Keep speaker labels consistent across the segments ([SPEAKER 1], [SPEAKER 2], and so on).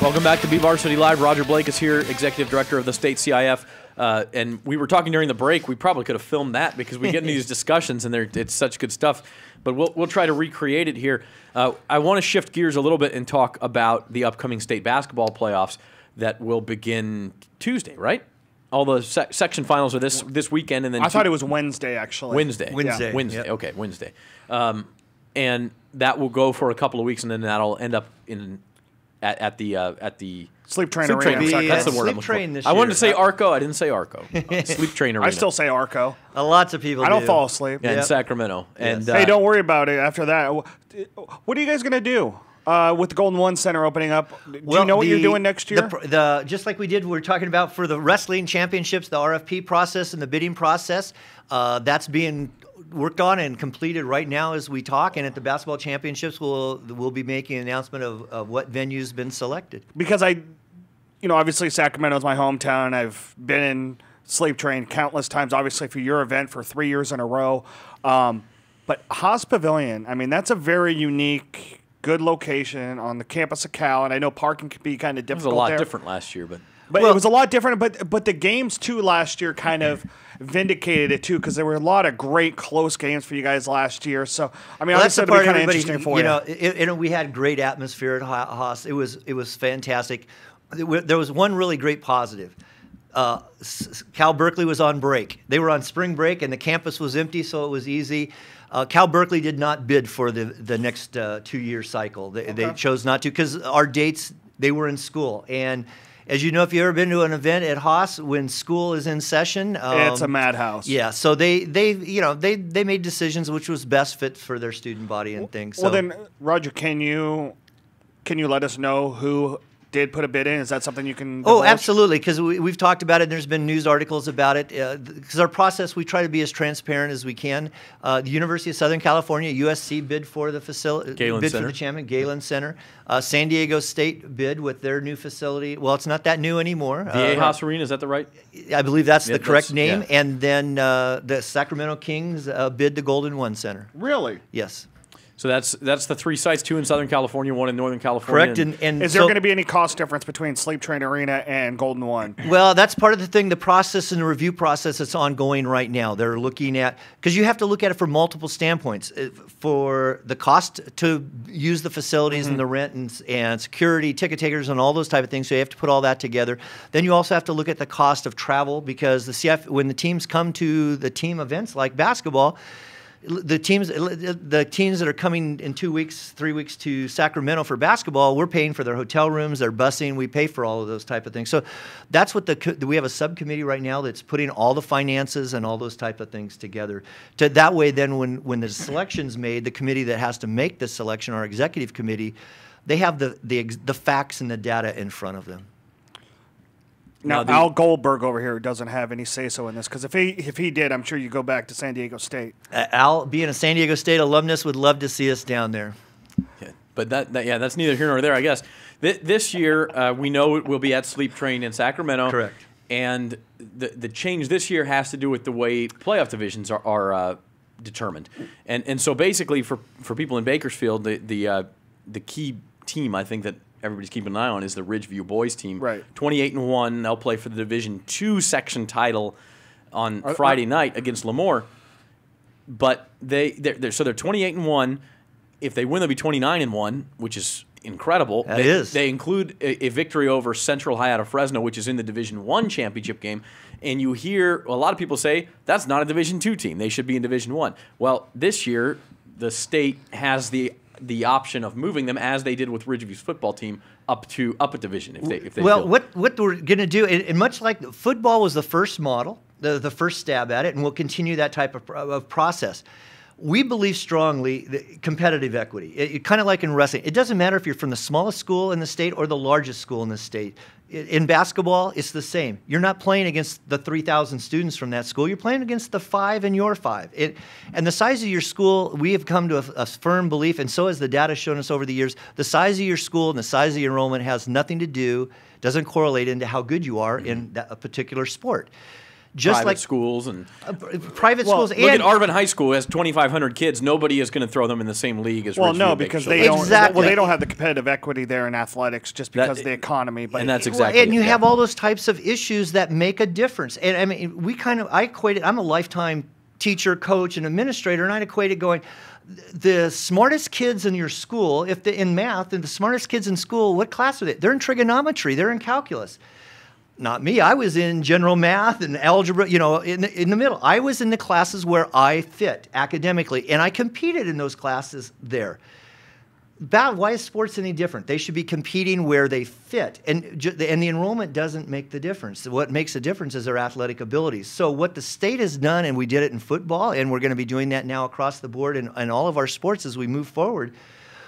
[SPEAKER 1] Welcome back to BVarsity Live. Roger Blake is here, Executive Director of the State CIF. And we were talking during the break. We probably could have filmed that because we get into these discussions and it's such good stuff. But we'll try to recreate it here. I want to shift gears a little bit and talk about the upcoming state basketball playoffs that will begin Tuesday, right? All the section finals are this weekend, and then
[SPEAKER 2] I thought it was Wednesday, actually.
[SPEAKER 1] Wednesday.
[SPEAKER 2] Yeah.
[SPEAKER 1] Wednesday.
[SPEAKER 3] Yep.
[SPEAKER 1] Okay, Wednesday. And that will go for a couple of weeks, and then that'll end up at the
[SPEAKER 2] Sleep Train
[SPEAKER 1] Sleep
[SPEAKER 2] Arena.
[SPEAKER 1] Train. That's the word.
[SPEAKER 3] Sleep Train this
[SPEAKER 1] I wanted
[SPEAKER 3] year.
[SPEAKER 1] to say Arco. I didn't say Arco. Sleep Train Arena.
[SPEAKER 2] I still say Arco.
[SPEAKER 3] Lots of people
[SPEAKER 2] I don't
[SPEAKER 3] do.
[SPEAKER 2] fall asleep.
[SPEAKER 1] Yeah, in
[SPEAKER 3] Yep.
[SPEAKER 1] Sacramento. And
[SPEAKER 2] Hey, don't worry about it after that. What are you guys going to do with the Golden One Center opening up? Do you know what you're doing next year?
[SPEAKER 3] Just like we did, we're talking about for the wrestling championships, the RFP process and the bidding process. That's being worked on and completed right now as we talk. And at the basketball championships, we'll be making an announcement of what venue's been selected.
[SPEAKER 2] Because obviously Sacramento's my hometown. I've been in Sleep Train countless times, obviously for your event for 3 years in a row. But Haas Pavilion, I mean, that's a very unique, good location on the campus of Cal, and I know parking could be kind of difficult.
[SPEAKER 1] it was a lot
[SPEAKER 2] there.
[SPEAKER 1] different last year, but
[SPEAKER 2] But it was a lot different. But the games too last year kind of vindicated it too, because there were a lot of great close games for you guys last year. So I mean,
[SPEAKER 3] That's
[SPEAKER 2] obviously
[SPEAKER 3] the
[SPEAKER 2] it'll be
[SPEAKER 3] part
[SPEAKER 2] kind of
[SPEAKER 3] everybody,
[SPEAKER 2] interesting for you.
[SPEAKER 3] we had great atmosphere at Haas. It was fantastic. There was one really great positive. Cal Berkeley was on break. They were on spring break, and the campus was empty, so it was easy. Cal Berkeley did not bid for the next 2-year cycle. They chose not to because our dates, they were in school. And as you know, if you've ever been to an event at Haas, when school is in session,
[SPEAKER 2] It's a madhouse.
[SPEAKER 3] Yeah, so they made decisions which was best fit for their student body and things. So.
[SPEAKER 2] Well, then, Roger, can you let us know who did put a bid in? Is that something you can divulge?
[SPEAKER 3] Oh, absolutely, because we've talked about it. There's been news articles about it. Because our process, we try to be as transparent as we can. The University of Southern California, USC, bid for the facility,
[SPEAKER 1] Galen Center.
[SPEAKER 3] for the chairman, Galen Center. San Diego State bid with their new facility. Well, it's not that new anymore.
[SPEAKER 1] VA Arena, is that the right?
[SPEAKER 3] I believe that's the correct name.
[SPEAKER 1] yeah.
[SPEAKER 3] And then the Sacramento Kings bid the Golden One Center.
[SPEAKER 2] Really?
[SPEAKER 3] Yes.
[SPEAKER 1] So that's the 3 sites, 2 in Southern California, 1 in Northern California.
[SPEAKER 3] Correct. And
[SPEAKER 2] Is there going to be any cost difference between Sleep Train Arena and Golden One?
[SPEAKER 3] Well, that's part of the thing, the process and the review process that's ongoing right now. They're looking at, because you have to look at it from multiple standpoints. For the cost to use the facilities and the rent and security, ticket takers and all those type of things, so you have to put all that together. Then you also have to look at the cost of travel, because the CF, when the teams come to the team events like basketball, the teams that are coming in 2 weeks, 3 weeks to Sacramento for basketball, we're paying for their hotel rooms, their busing, we pay for all of those type of things. So that's what we have a subcommittee right now that's putting all the finances and all those type of things together. That way, then when the selection's made, the committee that has to make the selection, our executive committee, they have the facts and the data in front of them.
[SPEAKER 2] Now, Al Goldberg over here doesn't have any say-so in this, because if he did, I'm sure you go back to San Diego State.
[SPEAKER 3] Al, being a San Diego State alumnus, would love to see us down there.
[SPEAKER 1] Yeah, but that's neither here nor there, I guess. This year, we know it will be at Sleep Train in Sacramento.
[SPEAKER 3] Correct.
[SPEAKER 1] And the change this year has to do with the way playoff divisions are determined. And so basically, for people in Bakersfield, the key team, I think, that everybody's keeping an eye on is the Ridgeview boys team.
[SPEAKER 2] Right.
[SPEAKER 1] 28-1. They'll play for the Division II section title on Friday night against Lemoore. But they're 28-1. If they win, they'll be 29-1, which is incredible. They include a victory over Central High out of Fresno, which is in the Division I championship game. And you hear a lot of people say that's not a Division II team. They should be in Division I. Well, this year the state has the option of moving them, as they did with Ridgeview's football team, up a division if they
[SPEAKER 3] well,
[SPEAKER 1] feel.
[SPEAKER 3] what we're going to do, and much like football was the first model, the first stab at it, and we'll continue that type of process. We believe strongly that competitive equity. Kind of like in wrestling. It doesn't matter if you're from the smallest school in the state or the largest school in the state. In basketball, it's the same. You're not playing against the 3,000 students from that school. You're playing against the 5 and your 5. And the size of your school, we have come to a firm belief, and so has the data shown us over the years, the size of your school and the size of your enrollment has nothing to do, doesn't correlate into how good you are in a particular sport. just
[SPEAKER 1] private
[SPEAKER 3] like
[SPEAKER 1] schools and
[SPEAKER 3] private schools.
[SPEAKER 1] Look at Arvin High School has 2,500 kids. Nobody is going to throw them in the same league as Ridgeview.
[SPEAKER 2] No, because they don't. Well, they don't have the competitive equity there in athletics just because of the economy. But
[SPEAKER 1] and that's exactly.
[SPEAKER 3] And you have all those types of issues that make a difference. And I mean, I equate it. I'm a lifetime teacher, coach, and administrator, and I'd equate it going. The smartest kids in your school, in math, and the smartest kids in school, what class are they? They're in trigonometry. They're in calculus. Not me. I was in general math and algebra, in the middle. I was in the classes where I fit academically, and I competed in those classes there. Why is sports any different? They should be competing where they fit, and the enrollment doesn't make the difference. What makes the difference is their athletic abilities. So what the state has done, and we did it in football, and we're going to be doing that now across the board in all of our sports as we move forward.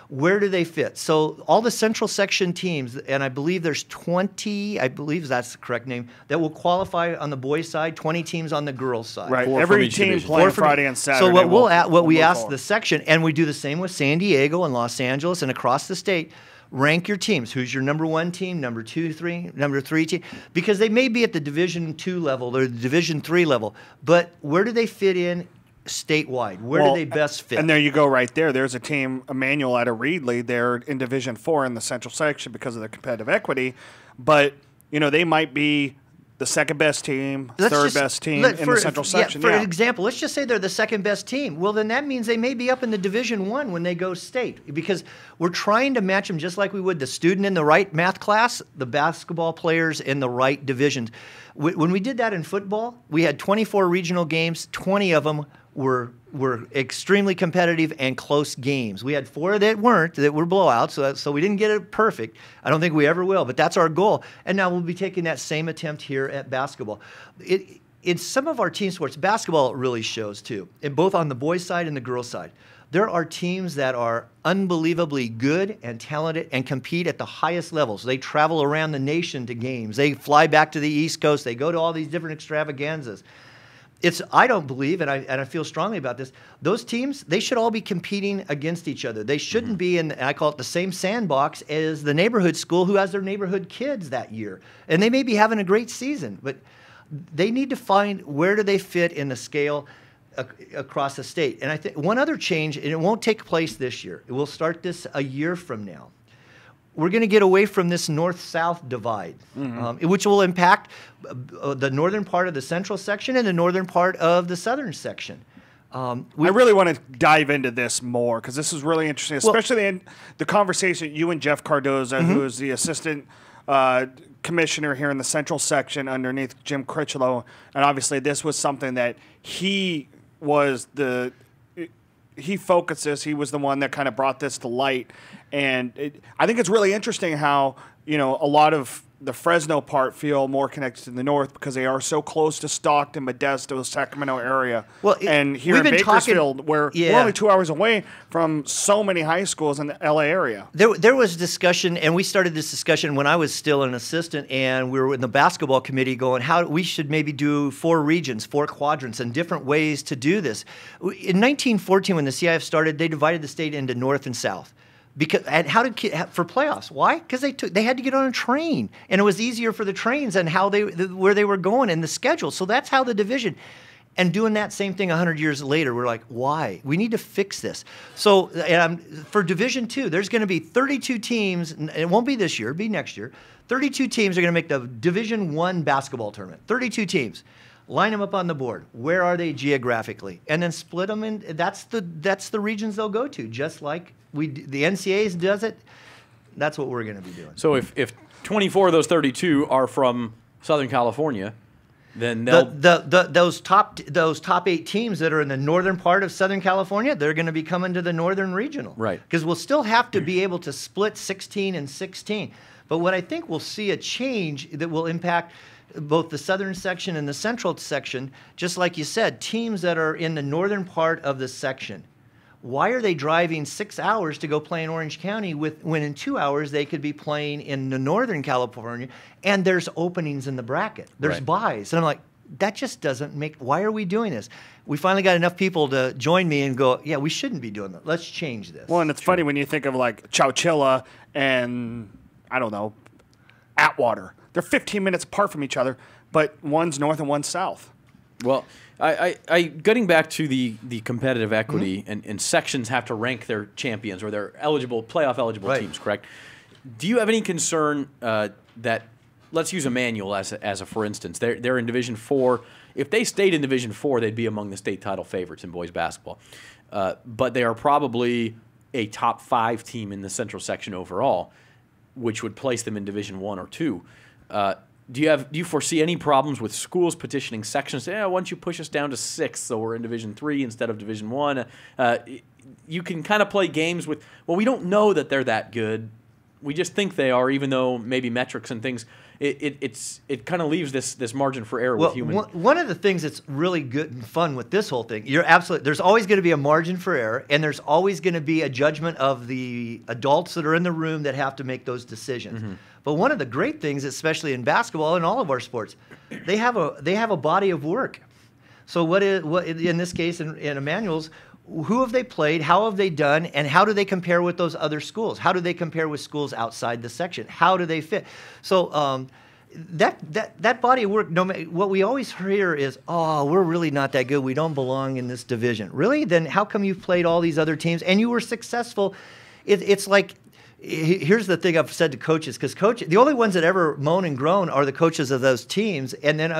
[SPEAKER 3] Where do they fit? So all the central section teams, and I believe there's 20, I believe that's the correct name, that will qualify on the boys' side, 20 teams on the girls' side.
[SPEAKER 2] Right, every team playing Friday and Saturday.
[SPEAKER 3] So what we ask the section, and we do the same with San Diego and Los Angeles and across the state, rank your teams. Who's your number 1 team, number 2, 3, number 3 team? Because they may be at the Division II level or the Division III level, but where do they fit in statewide? Where do they best fit?
[SPEAKER 2] And there you go right there. There's a team, Emmanuel out of Reedley. They're in Division IV in the central section because of their competitive equity. But, they might be the second best team, third best team in the central section.
[SPEAKER 3] For example, let's just say they're the second best team. Well, then that means they may be up in the Division I when they go state, because we're trying to match them just like we would the student in the right math class, the basketball players in the right divisions. When we did that in football, we had 24 regional games. 20 of them were extremely competitive and close games. We had 4 that were blowouts, so we didn't get it perfect. I don't think we ever will, but that's our goal. And now we'll be taking that same attempt here at basketball. In some of our team sports, basketball really shows too, both on the boys' side and the girls' side. There are teams that are unbelievably good and talented and compete at the highest levels. They travel around the nation to games. They fly back to the East Coast. They go to all these different extravaganzas. I don't believe, and I feel strongly about this, those teams, they should all be competing against each other. They shouldn't be in, I call it the same sandbox as the neighborhood school who has their neighborhood kids that year. And they may be having a great season, but they need to find where do they fit in the scale across the state. And I think one other change, and it won't take place this year. We'll start this a year from now. We're going to get away from this north-south divide, which will impact the northern part of the central section and the northern part of the southern section.
[SPEAKER 2] I really want to dive into this more because this is really interesting, especially in the conversation you and Jeff Cardoza, who is the assistant commissioner here in the central section underneath Jim Critchlow. And obviously this was something that he was he focused this. He was the one that kind of brought this to light. And I think it's really interesting how, a lot of the Fresno part feel more connected to the north because they are so close to Stockton, Modesto, Sacramento area. And here in Bakersfield, we're only 2 hours away from so many high schools in the LA area.
[SPEAKER 3] There was discussion, and we started this discussion when I was still an assistant, and we were in the basketball committee going, how we should maybe do 4 regions, 4 quadrants, and different ways to do this. In 1914, when the CIF started, they divided the state into north and south. For playoffs? Why? Because they had to get on a train, and it was easier for the trains and where they were going in the schedule. So that's how the division. And doing that same thing 100 years later, we're like, why? We need to fix this. So for Division II, there's going to be 32 teams. And it won't be this year; it'll be next year. 32 teams are going to make the Division I basketball tournament. 32 teams. Line them up on the board. Where are they geographically? And then split them in. That's the regions they'll go to, just like the NCAA does it. That's what we're going to be doing.
[SPEAKER 1] So if 24 of those 32 are from Southern California, then
[SPEAKER 3] those top 8 teams that are in the northern part of Southern California, they're going to be coming to the northern regional.
[SPEAKER 1] Right.
[SPEAKER 3] Because we'll still have to be able to split 16 and 16. But what I think we'll see a change that will impact both the southern section and the central section, just like you said, teams that are in the northern part of the section. Why are they driving 6 hours to go play in Orange County when in 2 hours they could be playing in the northern California, and there's openings in the bracket. There's buys. And I'm like, that just doesn't make, why are we doing this? We finally got enough people to join me and go, yeah, we shouldn't be doing that. Let's change this.
[SPEAKER 2] Well, and it's funny when you think of like Chowchilla and, I don't know, Atwater. They're 15 minutes apart from each other, but one's north and one's south.
[SPEAKER 1] Well, I getting back to the competitive equity, and sections have to rank their champions or their playoff eligible teams, correct? Do you have any concern that, let's use Emmanuel as a for instance, they're in Division 4. If they stayed in Division 4, they'd be among the state title favorites in boys basketball. But they are probably a top 5 team in the Central section overall, which would place them in Division 1 or 2. Do you foresee any problems with schools petitioning sections? Why don't you push us down to 6 so we're in Division 3 instead of Division 1? You can kind of play games with, well, we don't know that they're that good. We just think they are, even though maybe metrics and things, it kind of leaves this margin for error with human.
[SPEAKER 3] One of the things that's really good and fun with this whole thing, there's always going to be a margin for error, and there's always going to be a judgment of the adults that are in the room that have to make those decisions. Mm-hmm. But one of the great things, especially in basketball and all of our sports, they have a body of work. So what in this case in Emmanuel's, who have they played, how have they done, and how do they compare with those other schools? How do they compare with schools outside the section? How do they fit? So that body of work, what we always hear is, oh, we're really not that good. We don't belong in this division. Really? Then how come you've played all these other teams and you were successful? It's like, here's the thing I've said to coaches, because the only ones that ever moan and groan are the coaches of those teams. And then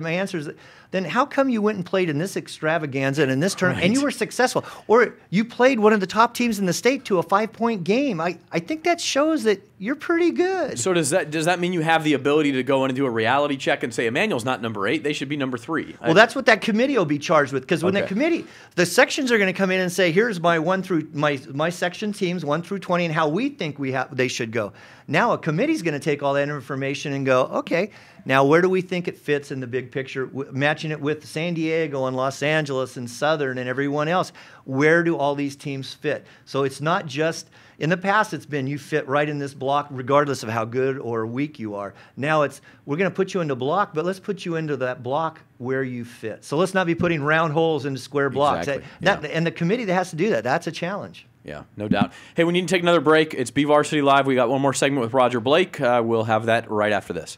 [SPEAKER 3] my answer is, then how come you went and played in this extravaganza and in this tournament and you were successful? Or you played one of the top teams in the state to a 5-point game. I think that shows that you're pretty good.
[SPEAKER 1] So does that mean you have the ability to go in and do a reality check and say, Emmanuel's not number 8, they should be number 3?
[SPEAKER 3] Well, that's what that committee will be charged with, because when that committee, the sections are going to come in and say, here's my my section teams 1 through 20 and how we think they should go. Now a committee's going to take all that information and go, okay, now where do we think it fits in the big picture, matching it with San Diego and Los Angeles and Southern and everyone else. Where do all these teams fit? So it's not just, in the past it's been you fit right in this block regardless of how good or weak you are. Now it's, we're going to put you into block, but let's put you into that block where you fit. So let's not be putting round holes into square blocks.
[SPEAKER 1] Exactly.
[SPEAKER 3] And the committee that has to do that, that's a challenge.
[SPEAKER 1] Yeah, no doubt. Hey, we need to take another break. It's BVarsity Live. We got one more segment with Roger Blake. We'll have that right after this.